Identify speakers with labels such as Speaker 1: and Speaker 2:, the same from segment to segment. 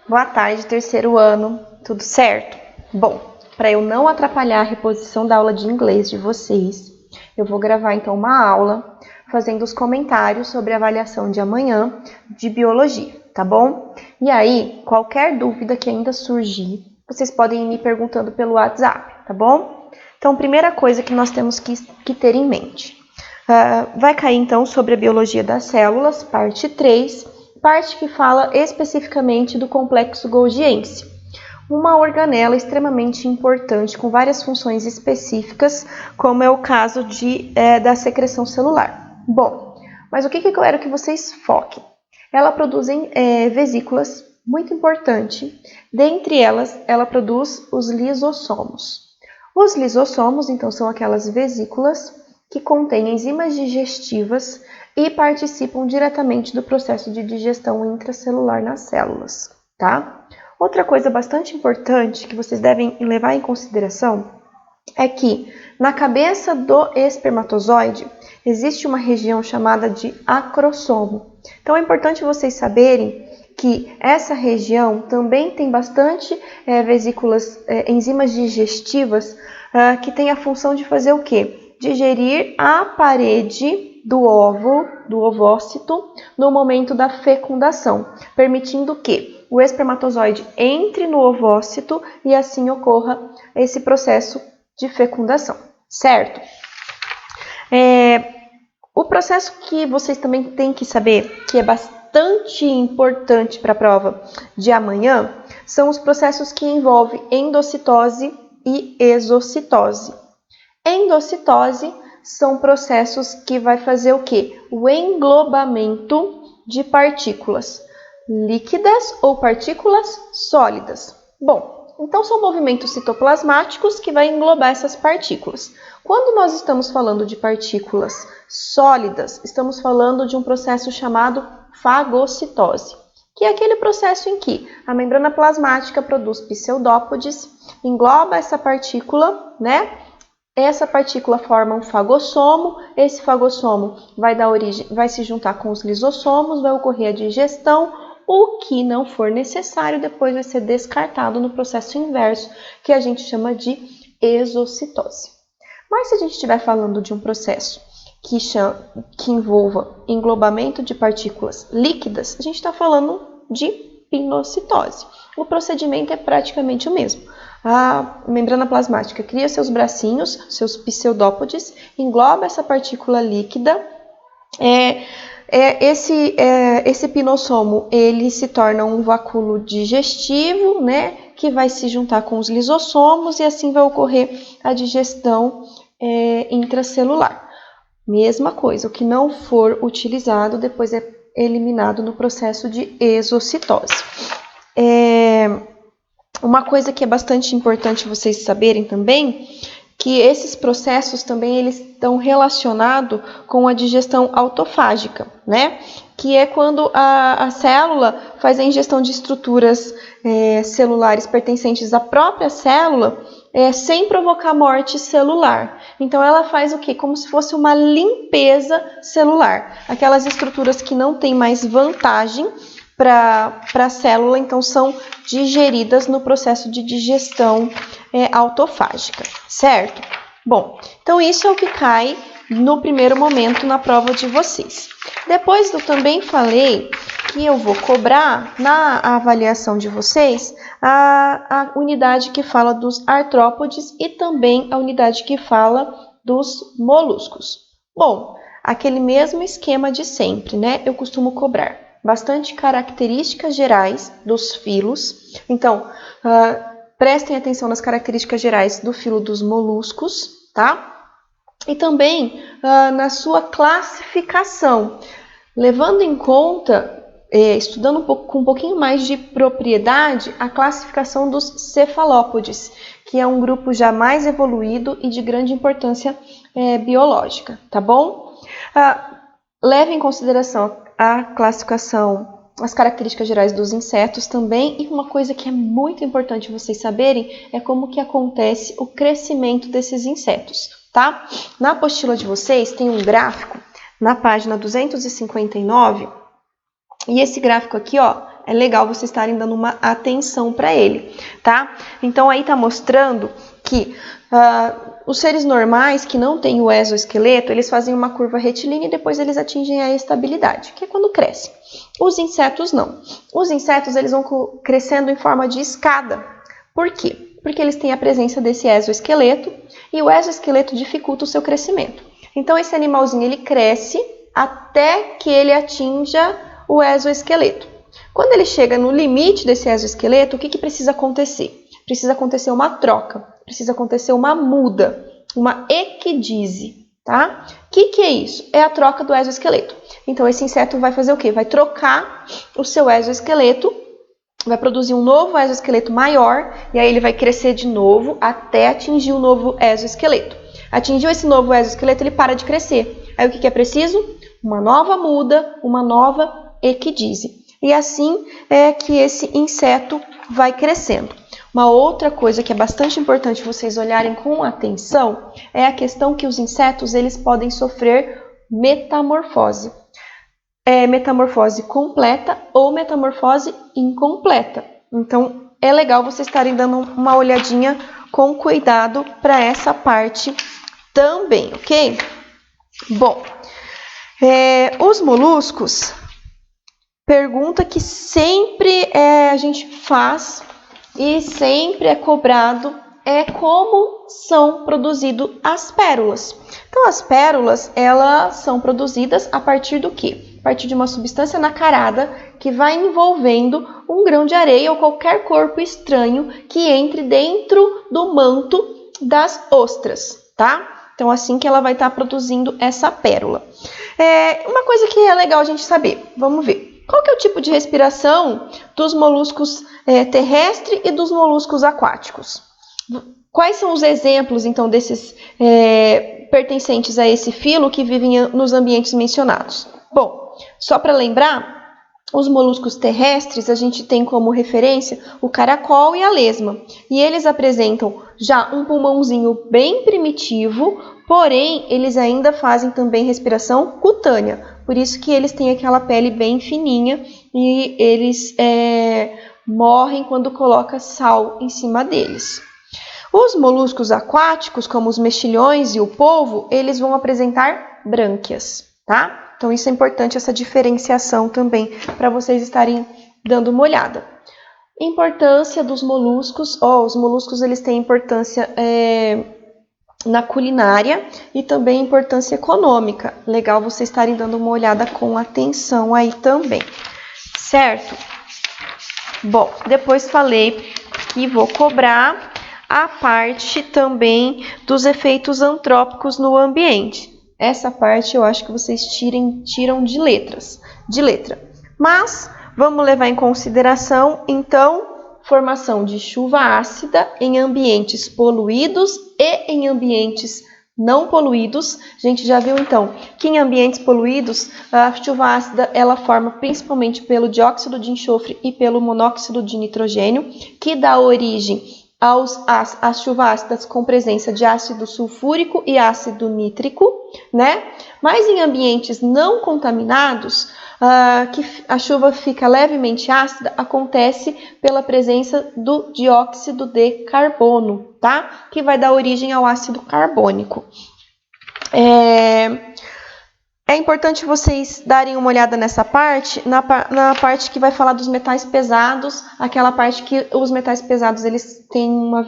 Speaker 1: Boa tarde, terceiro ano, tudo certo? Bom, para eu não atrapalhar a reposição da aula de inglês de vocês, eu vou gravar então uma aula fazendo os comentários sobre a avaliação de amanhã de biologia, tá bom? E aí, qualquer dúvida que ainda surgir, vocês podem ir me perguntando pelo WhatsApp, tá bom? Então, primeira coisa que nós temos que ter em mente. Vai cair então sobre a biologia das células, parte 3, parte que fala especificamente do complexo golgiense, uma organela extremamente importante com várias funções específicas, como é o caso da secreção celular. Bom, mas o que eu quero que vocês foquem? Ela produz vesículas, muito importante. Dentre elas, ela produz os lisossomos. Os lisossomos, então, são aquelas vesículas que contêm enzimas digestivas e participam diretamente do processo de digestão intracelular nas células, tá? Outra coisa bastante importante que vocês devem levar em consideração é que na cabeça do espermatozoide existe uma região chamada de acrossomo. Então é importante vocês saberem que essa região também tem bastante vesículas, enzimas digestivas que tem a função de fazer o quê? Digerir a parede do ovócito, no momento da fecundação, permitindo que o espermatozoide entre no ovócito e assim ocorra esse processo de fecundação, certo? O processo que vocês também têm que saber, que é bastante importante para a prova de amanhã, são os processos que envolvem endocitose e exocitose. Endocitose são processos que vai fazer o quê? O englobamento de partículas líquidas ou partículas sólidas. Bom, então são movimentos citoplasmáticos que vai englobar essas partículas. Quando nós estamos falando de partículas sólidas, estamos falando de um processo chamado fagocitose, que é aquele processo em que a membrana plasmática produz pseudópodes, engloba essa partícula, né? Essa partícula forma um fagossomo, esse fagossomo vai se juntar com os lisossomos, vai ocorrer a digestão, o que não for necessário depois vai ser descartado no processo inverso, que a gente chama de exocitose. Mas se a gente estiver falando de um processo que envolva englobamento de partículas líquidas, a gente está falando de pinocitose. O procedimento é praticamente o mesmo. A membrana plasmática cria seus bracinhos, seus pseudópodes, engloba essa partícula líquida. Esse pinossomo ele se torna um vacúolo digestivo, né, que vai se juntar com os lisossomos e assim vai ocorrer a digestão intracelular. Mesma coisa, o que não for utilizado depois é eliminado no processo de exocitose. Uma coisa que é bastante importante vocês saberem também, que esses processos também eles estão relacionados com a digestão autofágica, né? Que é quando a célula faz a ingestão de estruturas celulares pertencentes à própria célula, sem provocar morte celular. Então ela faz o quê? Como se fosse uma limpeza celular. Aquelas estruturas que não têm mais vantagem para a célula, então são digeridas no processo de digestão autofágica, certo? Bom, então isso é o que cai no primeiro momento na prova de vocês. Depois eu também falei que eu vou cobrar na avaliação de vocês a unidade que fala dos artrópodes e também a unidade que fala dos moluscos. Bom, aquele mesmo esquema de sempre, né? Eu costumo cobrar bastante características gerais dos filos. Então, prestem atenção nas características gerais do filo dos moluscos, tá? E também na sua classificação, levando em conta, estudando com um pouquinho mais de propriedade, a classificação dos cefalópodes, que é um grupo já mais evoluído e de grande importância biológica, tá bom? Leve em consideração a classificação, as características gerais dos insetos também, e uma coisa que é muito importante vocês saberem é como que acontece o crescimento desses insetos, tá? Na apostila de vocês tem um gráfico na página 259, e esse gráfico aqui, ó, é legal vocês estarem dando uma atenção para ele, tá? Então aí tá mostrando que os seres normais que não têm o exoesqueleto, eles fazem uma curva retilínea e depois eles atingem a estabilidade, que é quando crescem. Os insetos não. Os insetos eles vão crescendo em forma de escada. Por quê? Porque eles têm a presença desse exoesqueleto e o exoesqueleto dificulta o seu crescimento. Então esse animalzinho ele cresce até que ele atinja o exoesqueleto. Quando ele chega no limite desse exoesqueleto, o que precisa acontecer? Precisa acontecer uma troca, precisa acontecer uma muda, uma equidise, tá? O que é isso? É a troca do exoesqueleto. Então esse inseto vai fazer o quê? Vai trocar o seu exoesqueleto, vai produzir um novo exoesqueleto maior, e aí ele vai crescer de novo até atingir o novo exoesqueleto. Atingiu esse novo exoesqueleto, ele para de crescer. Aí o que é preciso? Uma nova muda, uma nova equidise. E assim é que esse inseto vai crescendo. Uma outra coisa que é bastante importante vocês olharem com atenção é a questão que os insetos eles podem sofrer metamorfose. Metamorfose completa ou metamorfose incompleta. Então, é legal vocês estarem dando uma olhadinha com cuidado para essa parte também, ok? Bom, os moluscos, pergunta que sempre a gente faz e sempre é cobrado é como são produzidas as pérolas. Então, as pérolas, elas são produzidas a partir do quê? A partir de uma substância nacarada que vai envolvendo um grão de areia ou qualquer corpo estranho que entre dentro do manto das ostras, tá? Então, assim que ela vai estar produzindo essa pérola. Uma coisa que é legal a gente saber, vamos ver. Qual que é o tipo de respiração dos moluscos terrestres e dos moluscos aquáticos? Quais são os exemplos, então, desses pertencentes a esse filo que vivem nos ambientes mencionados? Bom, só para lembrar, os moluscos terrestres, a gente tem como referência o caracol e a lesma. E eles apresentam já um pulmãozinho bem primitivo, porém, eles ainda fazem também respiração cutânea. Por isso que eles têm aquela pele bem fininha e eles morrem quando coloca sal em cima deles. Os moluscos aquáticos, como os mexilhões e o polvo, eles vão apresentar brânquias, tá? Então, isso é importante, essa diferenciação também, para vocês estarem dando uma olhada. Importância dos moluscos. Os moluscos eles têm importância na culinária e também importância econômica. Legal vocês estarem dando uma olhada com atenção aí também, certo? Bom, depois falei que vou cobrar a parte também dos efeitos antrópicos no ambiente. Essa parte eu acho que vocês tiram de letra. Mas vamos levar em consideração, então, formação de chuva ácida em ambientes poluídos e em ambientes não poluídos. A gente já viu, então, que em ambientes poluídos, a chuva ácida ela forma principalmente pelo dióxido de enxofre e pelo monóxido de nitrogênio, que dá origem às chuvas ácidas com presença de ácido sulfúrico e ácido nítrico, né? Mas em ambientes não contaminados, que a chuva fica levemente ácida, acontece pela presença do dióxido de carbono, tá? Que vai dar origem ao ácido carbônico. É importante vocês darem uma olhada nessa parte, na parte que vai falar dos metais pesados, aquela parte que os metais pesados eles têm uma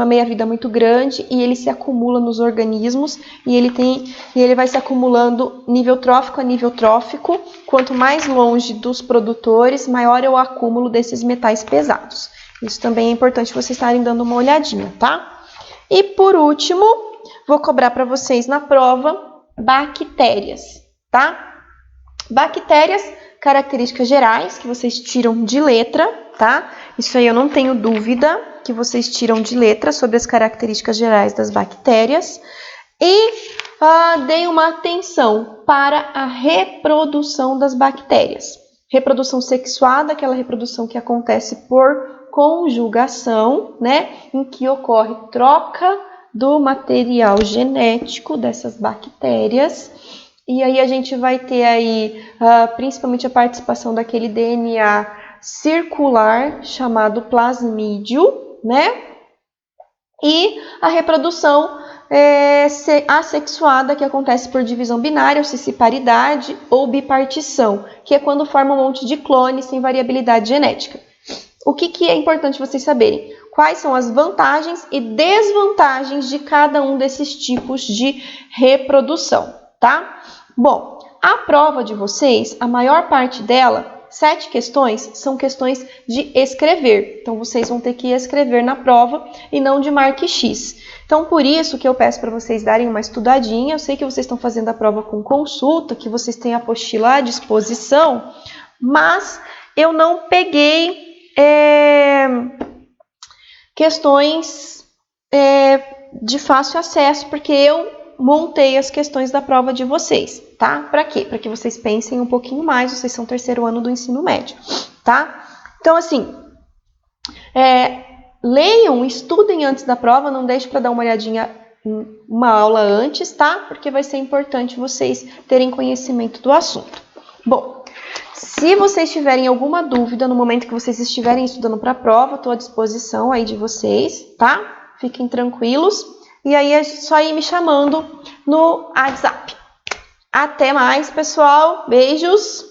Speaker 1: meia-vida muito grande e ele se acumula nos organismos e ele vai se acumulando nível trófico a nível trófico. Quanto mais longe dos produtores, maior é o acúmulo desses metais pesados. Isso também é importante vocês estarem dando uma olhadinha, tá? E por último, vou cobrar para vocês na prova bactérias, tá? Bactérias, características gerais que vocês tiram de letra, tá? Isso aí eu não tenho dúvida que vocês tiram de letra sobre as características gerais das bactérias. E deem uma atenção para a reprodução das bactérias. Reprodução sexuada, aquela reprodução que acontece por conjugação, né? Em que ocorre troca do material genético dessas bactérias E aí a gente vai ter aí principalmente a participação daquele DNA circular chamado plasmídio, né? E a reprodução assexuada, que acontece por divisão binária, ou cisparidade, ou bipartição, que é quando forma um monte de clones sem variabilidade genética. O que é importante vocês saberem? Quais são as vantagens e desvantagens de cada um desses tipos de reprodução, tá? Bom, a prova de vocês, a maior parte dela, 7 questões, são questões de escrever. Então, vocês vão ter que escrever na prova e não de marque X. Então, por isso que eu peço para vocês darem uma estudadinha. Eu sei que vocês estão fazendo a prova com consulta, que vocês têm a apostila à disposição, mas eu não peguei questões de fácil acesso, porque eu montei as questões da prova de vocês, tá? Para quê? Para que vocês pensem um pouquinho mais, vocês são terceiro ano do ensino médio, tá? Então, assim, leiam, estudem antes da prova, não deixe para dar uma olhadinha em uma aula antes, tá? Porque vai ser importante vocês terem conhecimento do assunto. Bom, se vocês tiverem alguma dúvida no momento que vocês estiverem estudando para a prova, estou à disposição aí de vocês, tá? Fiquem tranquilos. E aí é só ir me chamando no WhatsApp. Até mais, pessoal. Beijos!